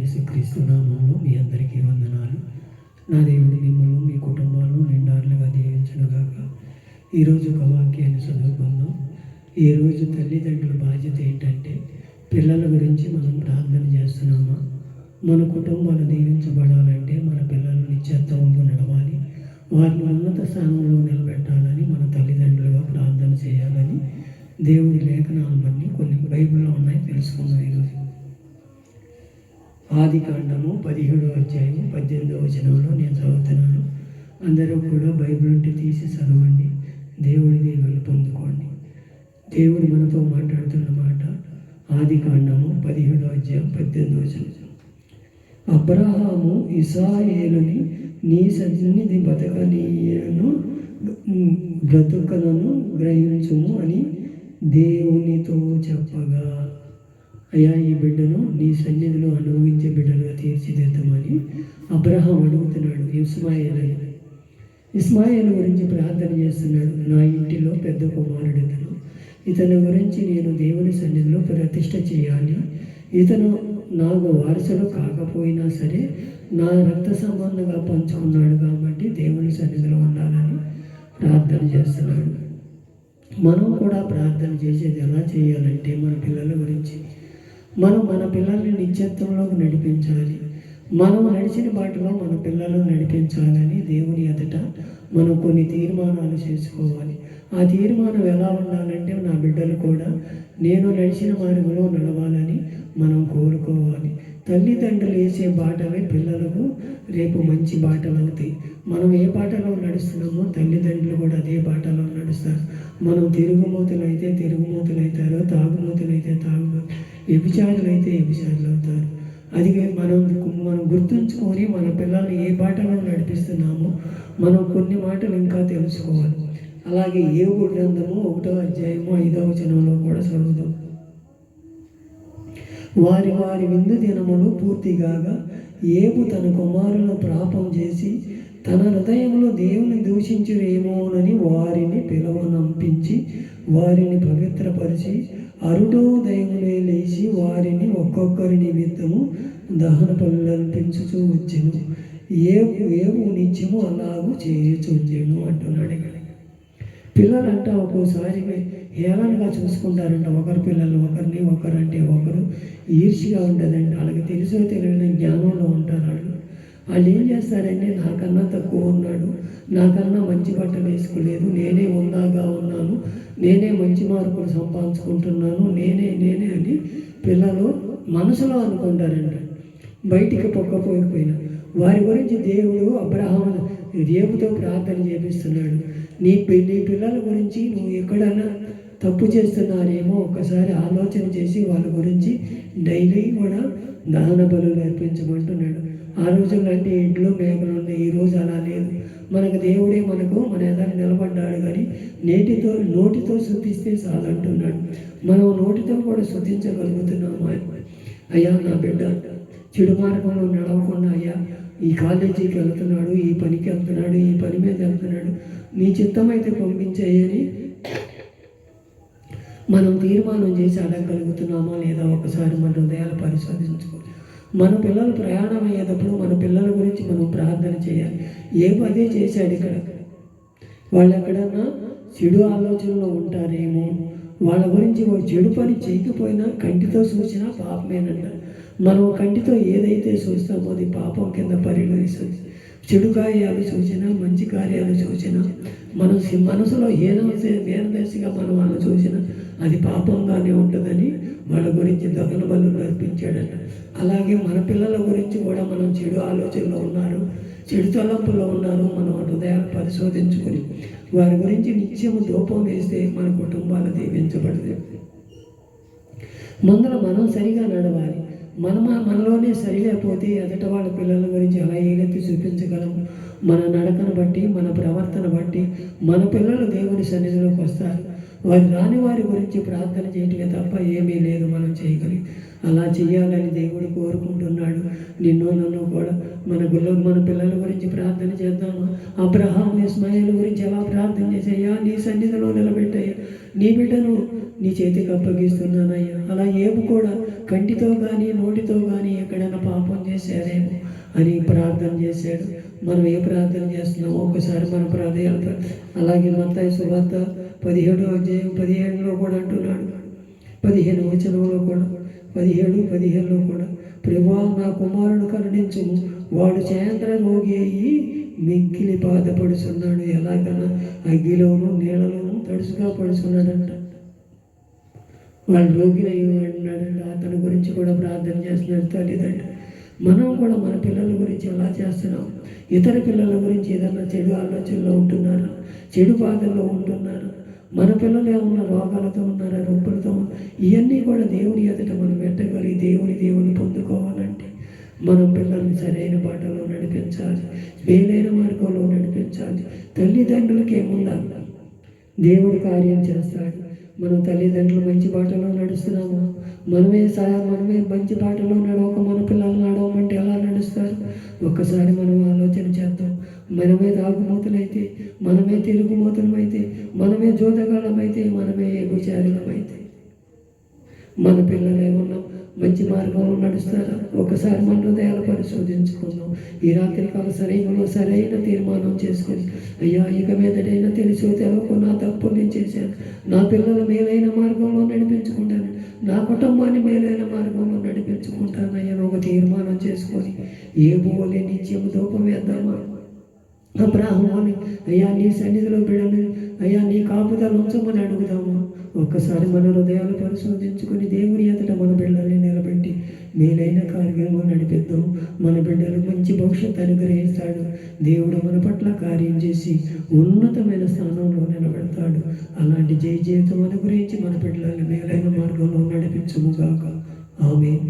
యేసుక్రీస్తు నామంలో మీ అందరికీ వందనాలు. నా దేవుడు మిమ్మల్ని మీ కుటుంబాలను నిండారులుగా దీవించునుగాక. ఈరోజు ఒక వాక్యాన్ని చదువుకుందాం. ఈరోజు తల్లిదండ్రుల బాధ్యత ఏంటంటే పిల్లల గురించి మనం ప్రార్థన చేస్తున్నామా? మన కుటుంబాలు దీవించబడాలంటే మన పిల్లలు నిత్యత్వంలో నడవాలి, వారిని ఉన్నత స్థానంలో నిలబెట్టాలని మన తల్లిదండ్రులుగా ప్రార్థన చేయాలని దేవుడి లేఖనాలన్నీ కొన్ని బైబిల్లో ఉన్నాయి, తెలుసుకుందాం. ఈరోజు ఆదికాండము 17వ అధ్యాయం 18వ వచనంలో నేను చదువుతున్నాను. అందరూ కూడా బైబిల్ ఉంటే తీసి చదవండి, దేవుడి దీవెనలు పొందుకోండి. దేవుడు మనతో మాట్లాడుతున్న మాట ఆదికాండము 17వ అధ్యాయం 18వ వచనం. అబ్రహాము ఇశ్రాయేలుని నీ సన్నిధి బ్రతుకలను గ్రహించుము అని దేవునితో చెప్పగా, అయ్యా ఈ బిడ్డను నీ సన్నిధిలో అనుభవించే బిడ్డలుగా తీర్చిదిద్దమని అబ్రహాం అడుగుతున్నాడు. ఇస్మాయిల్ గురించి ప్రార్థన చేస్తున్నాడు. నా ఇంటిలో పెద్ద కుమారుడు ఇతని గురించి నేను దేవుని సన్నిధిలో ప్రతిష్ఠ చేయాలి. ఇతను నాకు వారసుడు కాకపోయినా సరే నా రక్త సంబంధంగా పంచుకున్నాడు కాబట్టి దేవుని సన్నిధిలో ఉండాలని ప్రార్థన చేస్తున్నాడు. మనం కూడా ప్రార్థన చేసేది ఎలా చేయాలంటే మన పిల్లల గురించి మన పిల్లల్ని నిత్యత్వంలోకి నడిపించాలి. మనం నడిచిన బాటలో మన పిల్లలను నడిపించాలని దేవుని ఎదుట మనం కొన్ని తీర్మానాలు చేసుకోవాలి. ఆ తీర్మానం ఎలా ఉండాలంటే నా బిడ్డలు కూడా నేను నడిచిన మార్గంలో నడవాలని మనం కోరుకోవాలి. తల్లిదండ్రులు వేసే బాటలే పిల్లలకు రేపు మంచి బాటలు అవుతాయి. మనం ఏ బాటలో నడుస్తున్నామో తల్లిదండ్రులు కూడా అదే బాటలో నడుస్తారు. మనం తిరుగుమూతలు అయితే తిరుగుమూతలు అవుతారు, తాగుమూతలు అయితే వ్యభిచారులు అయితే వ్యభిచారులు అవుతారు. అది మనం గుర్తుంచుకొని మన పిల్లల్ని ఏ బాటలో నడిపిస్తున్నామో మనం కొన్ని మాటలు ఇంకా తెలుసుకోవాలి. అలాగే యోబు గ్రంథము 1వ అధ్యాయము 5వ వచనంలో కూడా చదువుదాం. వారి విందు దినములు పూర్తిగాగా యోబు తన కుమారులను పాపం చేసి తన హృదయంలో దేవుని దూషించురేమోనని వారిని పిలవనంపించి వారిని పవిత్రపరిచి అరుణోదయములే లేచి వారిని ఒక్కొక్కరి నిమిత్తము దహన పనులర్పించుచూ వచ్చెను. యోబు నిత్యము అలాగూ చేయుచుండెను అంటున్నాడు. పిల్లలంట ఒక్కోసారి హేళనగా చూసుకుంటారంట. ఒకరి పిల్లలు ఒకరంటే ఒకరు ఈర్ష్యగా ఉండదంట. వాళ్ళకి తెలుసో తెలియని జ్ఞానంలో ఉంటారు. వాళ్ళు ఏం చేస్తారంటే నాకన్నా తక్కువ ఉన్నాడు, నాకన్నా మంచి బట్టలు వేసుకోలేదు, నేనే ఉందాగా ఉన్నాను, నేనే మంచి మార్కులు సంపాదించుకుంటున్నాను, నేనే అని పిల్లలు మనసులో అనుకుంటారంట, బయటికి పొక్కపోయిపోయినా. వారి గురించి దేవుడు అబ్రహాము రేపుతో ప్రార్థన చేపిస్తున్నాడు. నీ పిల్లల గురించి నువ్వు ఎక్కడైనా తప్పు చేస్తున్నారేమో ఒక్కసారి ఆలోచన చేసి వాళ్ళ గురించి డైలీ కూడా దహన బలులు అర్పించమంటున్నాడు. ఆ రోజుల్లో అంటే ఇంట్లో మేకలు ఉన్నాయి, ఈరోజు అలా లేదు. మనకు దేవుడే మన ఎదురు నిలబడ్డాడు. కానీ నోటితో శుద్ధిస్తే చాలంటున్నాడు. మనం నోటితో కూడా శుద్ధించగలుగుతున్నాము. అయ్యా నా బిడ్డ చెడు మార్గంలో నడవకుండా, అయ్యా ఈ కాలేజీకి వెళ్తున్నాడు, ఈ పనికి వెళ్తున్నాడు, ఈ పని మీద వెళ్తున్నాడు, నీ చిత్తమైతే పంపించేయని మనం తీర్మానం చేసి అడగగలుగుతున్నామా లేదా ఒకసారి మన హృదయాలు పరిశోధించుకోవాలి. మన పిల్లలు ప్రయాణం అయ్యేటప్పుడు మన పిల్లల గురించి మనం ప్రార్థన చేయాలి. ఏ పదే చేశాడు ఇక్కడ, వాళ్ళు ఎక్కడన్నా చెడు ఆలోచనలో ఉంటారేమో, వాళ్ళ గురించి చెడు పని చేయకపోయినా కంటితో చూసినా పాపమేనంట. మనం కంటితో ఏదైతే చూస్తామో అది పాపం కింద పరిగణిస్తుంది. చెడు కార్యాలు చూసినా మంచి కార్యాలు చూసినా మనం మనసులో హీనదశగా మనం వాళ్ళని చూసినా అది పాపంగానే ఉంటుందని వాళ్ళ గురించి దహన బలులు అర్పించాడట. అలాగే మన పిల్లల గురించి కూడా మనం చెడు ఆలోచనలో ఉన్నారు, చెడు తలంపులో ఉన్నారు, మనం హృదయాలు పరిశోధించుకొని వారి గురించి నిత్యము ధూపం వేస్తే మన కుటుంబాలు దీవించబడదు. ముందర మనం సరిగా నడవాలి. మనలోనే సరిలేకపోతే ఎదుట వాళ్ళ పిల్లల గురించి ఎలా ఏలెత్తి చూపించగలము? మన నడకను బట్టి, మన ప్రవర్తన బట్టి మన పిల్లలు దేవుని సన్నిధిలోకి వస్తారు. రాని వారి గురించి ప్రార్థన చేయటమే తప్ప ఏమీ లేదు మనం చేయగలిగి. అలా చేయాలని దేవుడు కోరుకుంటున్నాడు. నన్ను కూడా మన పిల్లల గురించి ప్రార్థన చేద్దామా? అబ్రహాం ఇస్మాయిల్ గురించి ఎలా ప్రార్థన చేసయ్యా, నీ సన్నిధిలో నిలబెట్టయ్యా, నీ బిడ్డను నీ చేతికి అప్పగిస్తున్నానయ్యా. అలా యోబు కూడా కంటితో కానీ నోటితో కానీ ఎక్కడైనా పాపం చేశాడు. మనం ఏ ప్రార్థన చేస్తున్నామో ఒకసారి మన ప్రార్థన. అలాగే మత్తయి సువార్త 17వ అధ్యాయం 17లో కూడా అంటున్నాడు, 15వ వచనంలో కూడా 17-15లో కూడా, ప్రభువా నా కుమారుడు కరుణించుము, వాడు చేయంత్ర రోగి అయ్యి మిక్కిలి బాధపడుతున్నాడు. ఎలాగన్నా అగ్గిలోనూ నీళ్ళలోనూ తడుసుగా పడుతున్నాడంట. వాళ్ళు రోగిని అయ్యి అంటున్నాడంట. అతని గురించి కూడా ప్రార్థన చేస్తున్నాడు తల్లిదండ్రులు. మనం కూడా మన పిల్లల గురించి ఎలా చేస్తున్నాం? ఇతర పిల్లల గురించి ఏదన్నా చెడు ఆలోచనలో ఉంటున్నారా? చెడు బాధల్లో ఉంటున్నారా? మన పిల్లలు ఏమన్నా రోగాలతో ఉన్నారా? రొప్పులతో? ఇవన్నీ కూడా దేవుని ఎదుట మనం పెట్టగలిగి దేవుని పొందుకోవాలంటే మనం పిల్లల్ని సరైన బాటలో నడిపించాలి, మేలైన మార్గంలో నడిపించాలి. తల్లిదండ్రులకి ఏముండాలి? దేవుడు కార్యం చేస్తాడు. మనం తల్లిదండ్రులు మంచి బాటలో నడుస్తున్నాము. మనమే మంచి బాటలో నడవక మన పిల్లలు నడవమంటే ఎలా నడుస్తారు? ఒక్కసారి మనం ఆలోచన చేద్దాం. మనమే తాగుమూతలైతే, మనమే తిరుగుమూతలమైతే, మనమే జోదగాళ్ళమైతే, మనమే ఎగుచారులమైతే మన పిల్లలు ఏమన్నా మంచి మార్గంలో నడుస్తారా? ఒకసారి మన హృదయాలు పరిశోధించుకుందాం. ఈ రాత్రికాల సరైన తీర్మానం చేసుకొని, అయ్యా ఇక మీదటైనా తెలుసో తెలవకో నా తప్పు నేను చేశాను, నా పిల్లలు మేలైన మార్గంలో నడిపించుకుంటాను, నా కుటుంబాన్ని మేలైన మార్గంలో నడిపించుకుంటాను అయ్యా ఒక తీర్మానం చేసుకొని ఏ బోలే నిత్యం ధూపం వేద్దామా? అబ్రాహ్మణి అయ్యా నీ సన్నిధిలో బిడ్డలు అయ్యా నీ కాపుదలు ఉంచమని అడుగుదామా? ఒక్కసారి మన హృదయాలు పరిశోధించుకొని దేవుని ఎదుట మన బిడ్డల్ని నిలబెట్టి మేలైన కార్యంలో నడిపిద్దాం. మన బిడ్డలు మంచి భవిష్యత్తు అనుగ్రహిస్తాడు. దేవుడు మన పట్ల కార్యం చేసి ఉన్నతమైన స్థానంలో నిలబెడతాడు. అలాంటి జీవితం అనుగ్రహించి మన బిడ్డలని మేలైన మార్గంలో నడిపించుగాక. ఆమేన్.